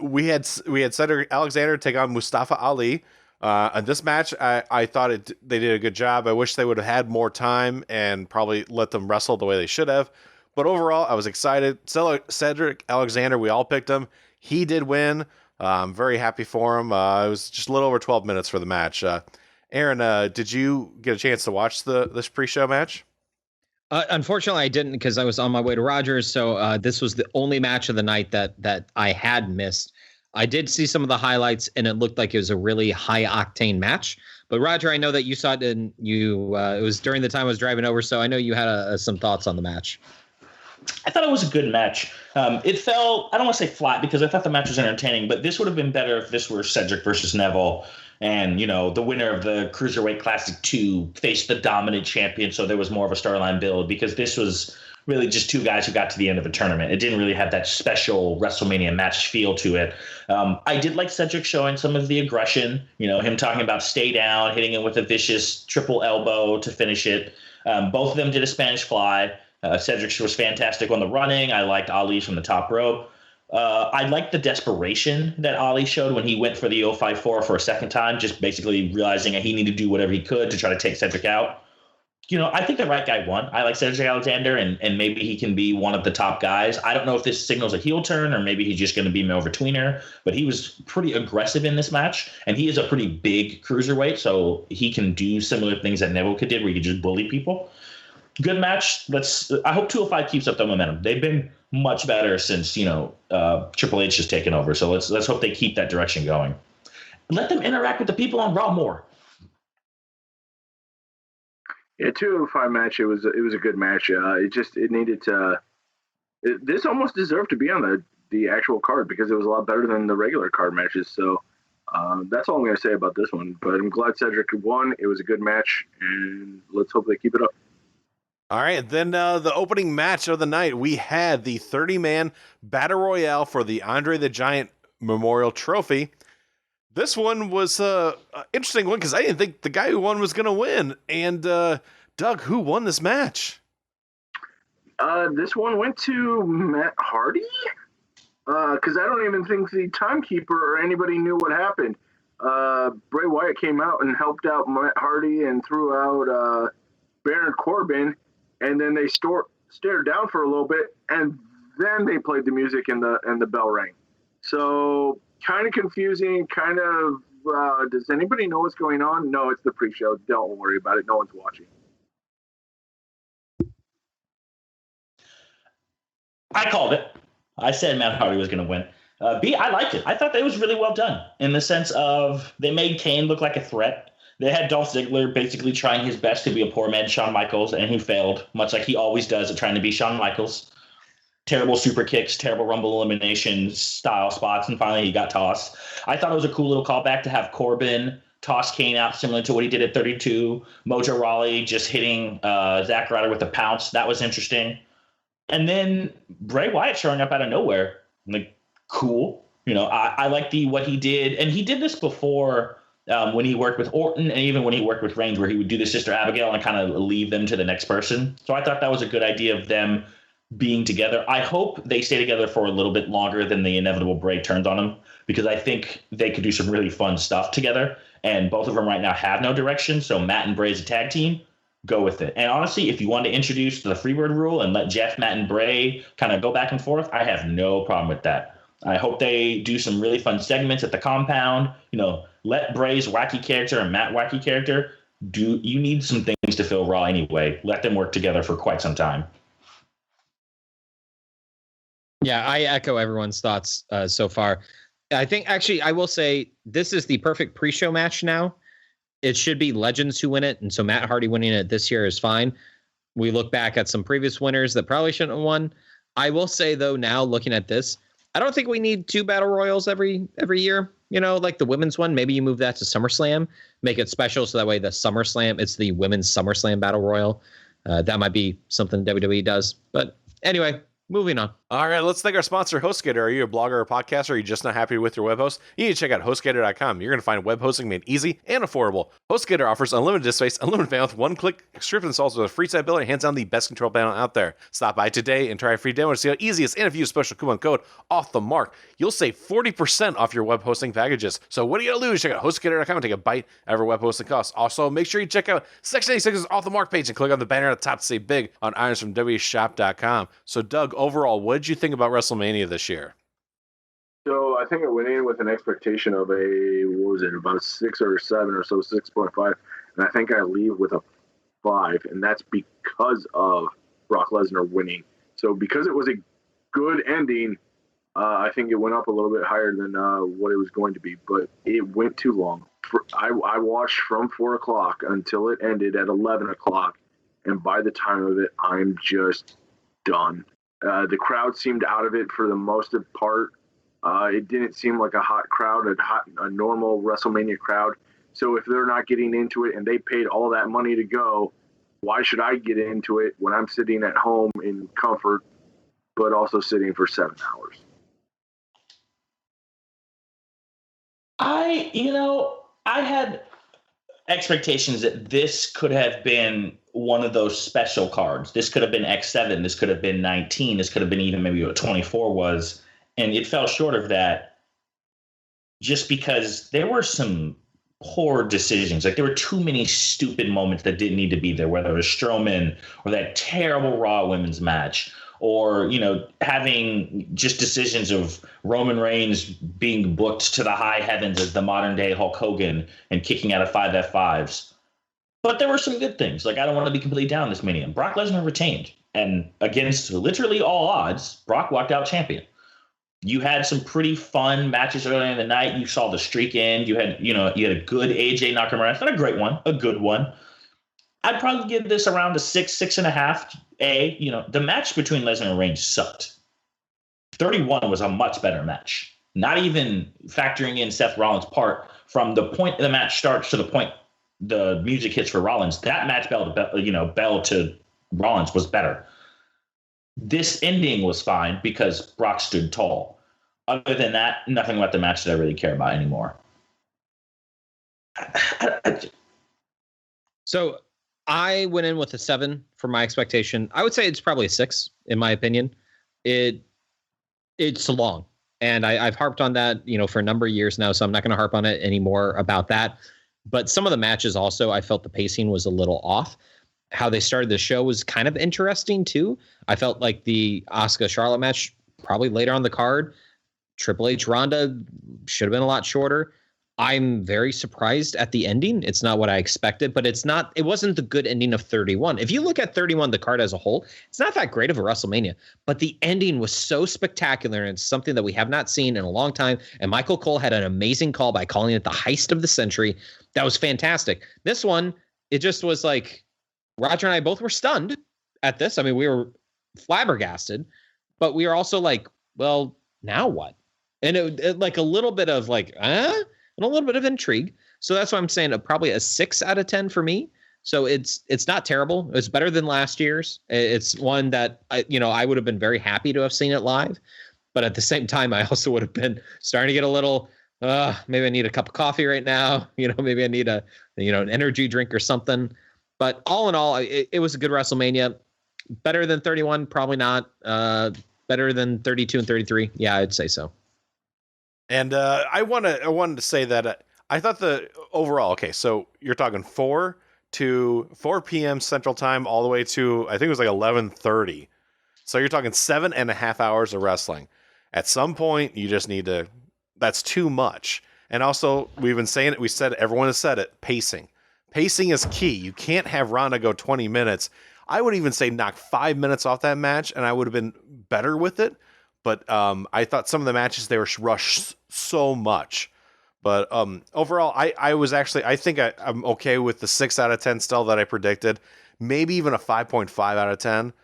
We had Cedric Alexander take on Mustafa Ali. In this match, I thought they did a good job. I wish they would have had more time and probably let them wrestle the way they should have. But overall, I was excited. Cedric Alexander, we all picked him. He did win. I'm very happy for him. It was just a little over 12 minutes for the match. Aaron, did you get a chance to watch this pre-show match? Unfortunately, I didn't because I was on my way to Rogers. So this was the only match of the night that I had missed. I did see some of the highlights, and it looked like it was a really high-octane match. But, Roger, I know that you saw it, and it was during the time I was driving over, so I know you had some thoughts on the match. I thought it was a good match. It fell, I don't want to say flat because I thought the match was entertaining, but this would have been better if this were Cedric versus Neville. And, the winner of the Cruiserweight Classic 2 faced the dominant champion, so there was more of a storyline build because this was really just two guys who got to the end of a tournament. It didn't really have that special WrestleMania match feel to it. I did like Cedric showing some of the aggression, him talking about stay down, hitting him with a vicious triple elbow to finish it. Both of them did a Spanish fly. Cedric was fantastic on the running. I liked Ali's from the top rope. I liked the desperation that Ali showed when he went for the 054 for a second time, just basically realizing that he needed to do whatever he could to try to take Cedric out. I think the right guy won. I like Cedric Alexander, and maybe he can be one of the top guys. I don't know if this signals a heel turn or maybe he's just going to be more of a tweener, but he was pretty aggressive in this match, and he is a pretty big cruiserweight, so he can do similar things that Neville could did where he could just bully people. Good match. I hope 205 keeps up the momentum. They've been much better since Triple H has taken over. So let's hope they keep that direction going. Let them interact with the people on Raw more. Yeah, 205 match. It was a good match. It needed to. This almost deserved to be on the actual card because it was a lot better than the regular card matches. So that's all I'm going to say about this one. But I'm glad Cedric won. It was a good match, and let's hope they keep it up. All right, then the opening match of the night, we had the 30-man Battle Royale for the Andre the Giant Memorial Trophy. This one was an interesting one because I didn't think the guy who won was going to win. And, Doug, who won this match? This one went to Matt Hardy because I don't even think the timekeeper or anybody knew what happened. Bray Wyatt came out and helped out Matt Hardy and threw out Baron Corbin. And then they stared down for a little bit, and then they played the music and the bell rang. So kind of confusing. Kind of. Does anybody know what's going on? No, it's the pre-show. Don't worry about it. No one's watching. I called it. I said Matt Hardy was going to win. I liked it. I thought that was really well done in the sense of they made Kane look like a threat. They had Dolph Ziggler basically trying his best to be a poor man Shawn Michaels, and he failed, much like he always does at trying to be Shawn Michaels. Terrible super kicks, terrible Rumble elimination style spots, and finally he got tossed. I thought it was a cool little callback to have Corbin toss Kane out, similar to what he did at 32. Mojo Rawley just hitting Zack Ryder with a pounce. That was interesting. And then Bray Wyatt showing up out of nowhere. I'm like, cool. I like what he did. And he did this before when he worked with Orton and even when he worked with Reigns, where he would do the Sister Abigail and kind of leave them to the next person. So I thought that was a good idea of them being together. I hope they stay together for a little bit longer than the inevitable Bray turns on him, because I think they could do some really fun stuff together. And both of them right now have no direction. So Matt and Bray as a tag team, go with it. And honestly, if you want to introduce the Freebird rule and let Jeff, Matt, and Bray kind of go back and forth, I have no problem with that. I hope they do some really fun segments at the compound. Let Bray's wacky character and Matt wacky character you need some things to fill Raw anyway. Let them work together for quite some time. Yeah, I echo everyone's thoughts so far. I think actually I will say this is the perfect pre-show match now. It should be legends who win it. And so Matt Hardy winning it this year is fine. We look back at some previous winners that probably shouldn't have won. I will say, though, now looking at this, I don't think we need 2 battle royals every year. Like the women's one. Maybe you move that to SummerSlam, make it special so that way the SummerSlam, it's the women's SummerSlam battle royal. That might be something WWE does. But anyway, moving on. All right, let's thank our sponsor, HostGator. Are you a blogger or podcaster? Or are you just not happy with your web host? You need to check out HostGator.com. You're going to find web hosting made easy and affordable. HostGator offers unlimited disk space, unlimited bandwidth, one-click script installs with a free site builder, hands down the best control panel out there. Stop by today and try a free demo to see how easy it is. And if you use special coupon code off the mark, you'll save 40% off your web hosting packages. So what do you got to lose? Check out HostGator.com and take a bite out of our web hosting costs. Also, make sure you check out Section 86's Off the Mark page and click on the banner at the top to say big on ironsfromwshop.com. So, Doug, overall, what did you think about WrestleMania this year? So I think I went in with an expectation of about a 6 or 7 or so, 6.5. And I think I leave with a 5. And that's because of Brock Lesnar winning. So because it was a good ending, I think it went up a little bit higher than what it was going to be. But it went too long. I watched from 4 o'clock until it ended at 11 o'clock. And by the time of it, I'm just done. The crowd seemed out of it for the most part. It didn't seem like a hot crowd, a normal WrestleMania crowd. So if they're not getting into it and they paid all that money to go, why should I get into it when I'm sitting at home in comfort, but also sitting for 7 hours? I had expectations that this could have been one of those special cards. This could have been X7. This could have been 19. This could have been even maybe what 24 was. And it fell short of that just because there were some poor decisions. Like there were too many stupid moments that didn't need to be there, whether it was Strowman or that terrible Raw women's match, or, having just decisions of Roman Reigns being booked to the high heavens as the modern day Hulk Hogan and kicking out of 5 F5s. But there were some good things. Like, I don't want to be completely down this Mania. Brock Lesnar retained. And against literally all odds, Brock walked out champion. You had some pretty fun matches earlier in the night. You saw the streak end. You had a good AJ Nakamura. Not a great one, a good one. I'd probably give this around a 6, 6.5. The match between Lesnar and Reigns sucked. 31 was a much better match. Not even factoring in Seth Rollins' part from the point the match starts to the point the music hits for Rollins. That match bell to Rollins was better. This ending was fine because Brock stood tall. Other than that, nothing about the match that I really care about anymore. So I went in with a 7 for my expectation. I would say it's probably a 6 in my opinion. It's long, and I've harped on that, for a number of years now. So I'm not going to harp on it anymore about that. But some of the matches also, I felt the pacing was a little off. How they started the show was kind of interesting too. I felt like the Asuka Charlotte match probably later on the card. Triple H Ronda should have been a lot shorter. I'm very surprised at the ending. It's not what I expected, but it wasn't the good ending of 31. If you look at 31, the card as a whole, it's not that great of a WrestleMania, but the ending was so spectacular, and it's something that we have not seen in a long time. And Michael Cole had an amazing call by calling it the heist of the century. That was fantastic. This one, it just was like, Roger and I both were stunned at this. I mean, we were flabbergasted, but we were also like, well, now what? And it like a little bit of like, and a little bit of intrigue. So that's why I'm saying probably a 6 out of 10 for me. So it's not terrible. It's better than last year's. It's one that I would have been very happy to have seen it live, but at the same time, I also would have been starting to get a little, maybe I need a cup of coffee right now. Maybe I need an energy drink or something. But all in all, it was a good WrestleMania. Better than 31, probably not. Better than 32 and 33. Yeah, I'd say so. And I wanted to say that I thought the overall, okay, so you're talking 4 p.m. Central Time all the way to, I think it was like 11:30. So you're talking 7.5 hours of wrestling. At some point, you just need to, that's too much. And also, we've been saying it, everyone has said it, pacing. Pacing is key. You can't have Ronda go 20 minutes. I would even say knock 5 minutes off that match, and I would have been better with it. But I thought some of the matches, they were rushed so much. But overall, I think I'm okay with the 6 out of 10 still that I predicted. Maybe even a 5.5 out of 10.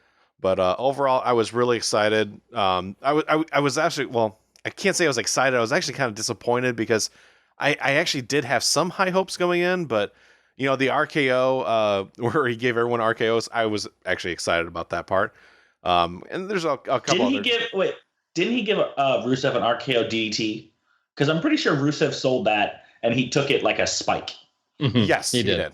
But overall, I was really excited. I was actually, well, I can't say I was excited. I was actually kind of disappointed because I actually did have some high hopes going in. But, the RKO, where he gave everyone RKOs, I was actually excited about that part. And there's a couple. Didn't he give Rusev an RKO DDT? Because I'm pretty sure Rusev sold that and he took it like a spike. Mhm. Yes, he did.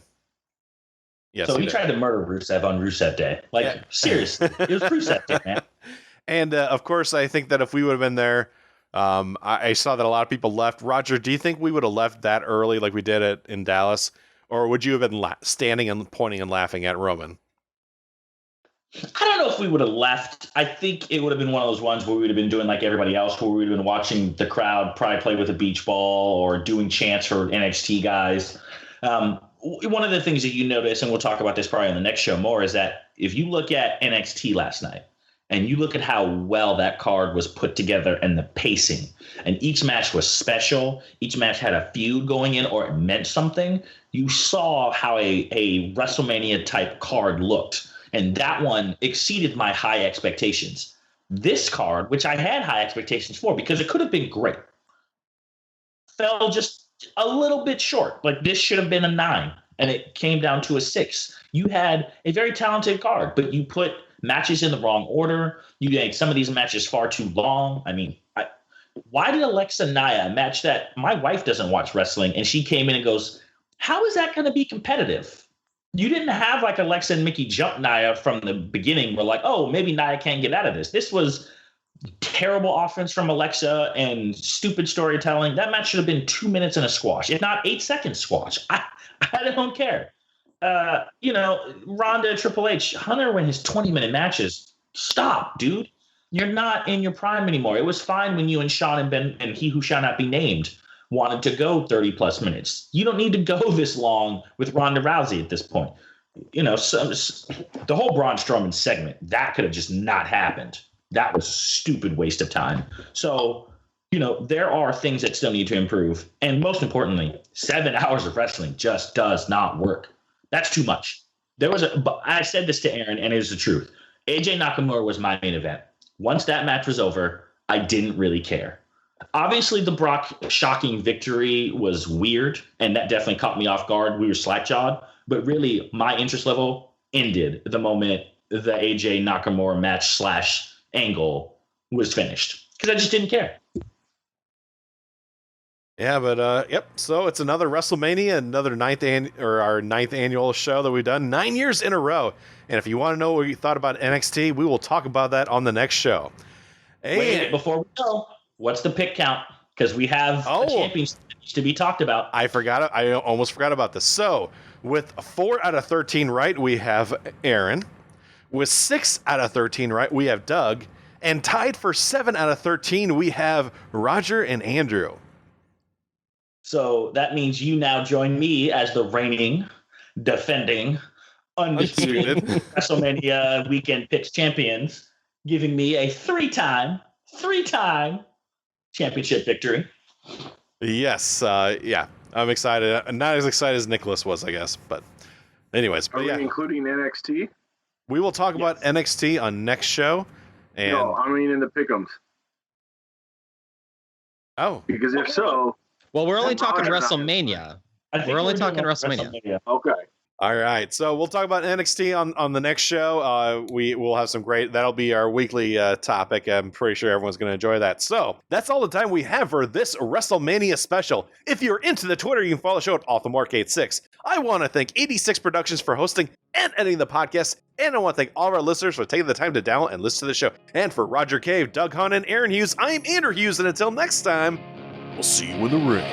Yes, so he tried to murder Rusev on Rusev Day. Like, seriously, it was Rusev Day, man. And of course, I think that if we would have been there, I saw that a lot of people left. Roger, do you think we would have left that early like we did it in Dallas? Or would you have been standing and pointing and laughing at Roman? I don't know if we would have left. I think it would have been one of those ones where we would have been doing like everybody else, where we would have been watching the crowd probably play with a beach ball or doing chants for NXT guys. One of the things that you notice, and we'll talk about this probably on the next show more, is that if you look at NXT last night and you look at how well that card was put together and the pacing, and each match was special, each match had a feud going in or it meant something, you saw how a WrestleMania type card looked. And that one exceeded my high expectations. This card, which I had high expectations for because it could have been great, fell just a little bit short. Like, this should have been a 9, and it came down to a 6. You had a very talented card, but you put matches in the wrong order. You made some of these matches far too long. I mean, why did Alexa Nia, a match that my wife doesn't watch wrestling, and she came in and goes, how is that going to be competitive? You didn't have like Alexa and Mickey jump Nia from the beginning. We're like, oh, maybe Nia can't get out of this. This was terrible offense from Alexa and stupid storytelling. That match should have been 2 minutes and a squash, if not 8 seconds squash. I don't care. Ronda, Triple H, Hunter win his 20-minute matches. Stop, dude. You're not in your prime anymore. It was fine when you and Sean and Ben and He Who Shall Not Be Named wanted to go 30 plus minutes. You don't need to go this long with Ronda Rousey at this point. The whole Braun Strowman segment, that could have just not happened. That was a stupid waste of time. So, there are things that still need to improve. And most importantly, 7 hours of wrestling just does not work. That's too much. I said this to Aaron, and it is the truth. AJ Nakamura was my main event. Once that match was over, I didn't really care. Obviously, the Brock shocking victory was weird, and that definitely caught me off guard. We were slack-jawed, but really, my interest level ended the moment the AJ Nakamura match / angle was finished, because I just didn't care. Yeah, but yep. So it's another WrestleMania, another our 9th annual show that we've done 9 years in a row. And if you want to know what you thought about NXT, we will talk about that on the next show. Wait, before we go, what's the pick count? Because we have a championship that needs to be talked about. I almost forgot about this. So with 4 out of 13 right, we have Aaron. With 6 out of 13 right, we have Doug. And tied for 7 out of 13, we have Roger and Andrew. So that means you now join me as the reigning, defending, undisputed WrestleMania weekend picks champions, giving me a three-time championship victory. Yes, yeah, I'm excited. Not as excited as Nicholas was, I guess, but anyways. Are we including NXT? We will talk about NXT on next show. And no, I mean in the pick'ems. Oh, because if so, well, we're only talking WrestleMania. We're only talking WrestleMania. Okay. All right, so we'll talk about NXT on the next show. We will have some that'll be our weekly topic. I'm pretty sure everyone's going to enjoy that. So that's all the time we have for this WrestleMania special. If you're into the Twitter, you can follow the show at OffTheMark86. I want to thank 86 Productions for hosting and editing the podcast, and I want to thank all of our listeners for taking the time to download and listen to the show. And for Roger Cave, Doug Hahn, and Aaron Hughes, I am Andrew Hughes, and until next time, we'll see you in the ring.